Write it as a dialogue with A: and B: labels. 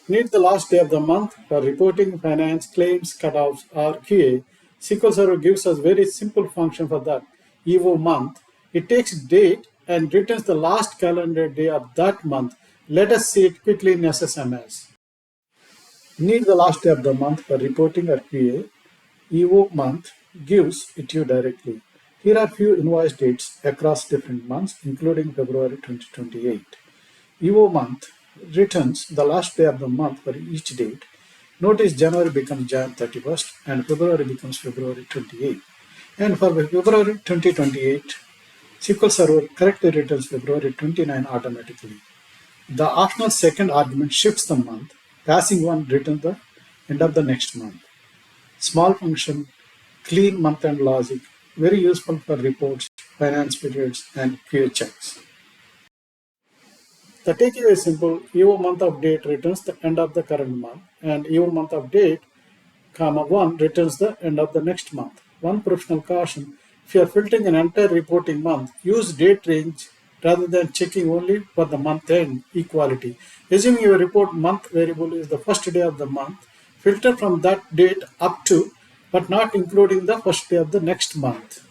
A: Need the last day of the month for reporting, finance, claims, cutoffs, or QA. SQL Server gives us very simple function for that. EOMONTH. It takes date and returns the last calendar day of that month. Let us see it quickly in SSMS. Need the last day of the month for reporting or QA. EOMONTH gives it to you directly. Here are few invoice dates across different months, including February 2028. EOMONTH returns the last day of the month for each date. Notice January becomes Jan 31st and February becomes February 28th. And for February 2028, SQL Server correctly returns February 29 automatically. The optional second argument shifts the month. Passing one returns the end of the next month. Small function, clean month-end logic, very useful for reports, finance periods, and QA checks. The takeaway is simple. EOMONTH update returns the end of the current month, and EOMONTH update, comma 1 returns the end of the next month. One professional caution: if you are filtering an entire reporting month, use date range rather than checking only for the month end equality. Assuming your report month variable is the first day of the month, filter from that date up to, but not including the first day of the next month.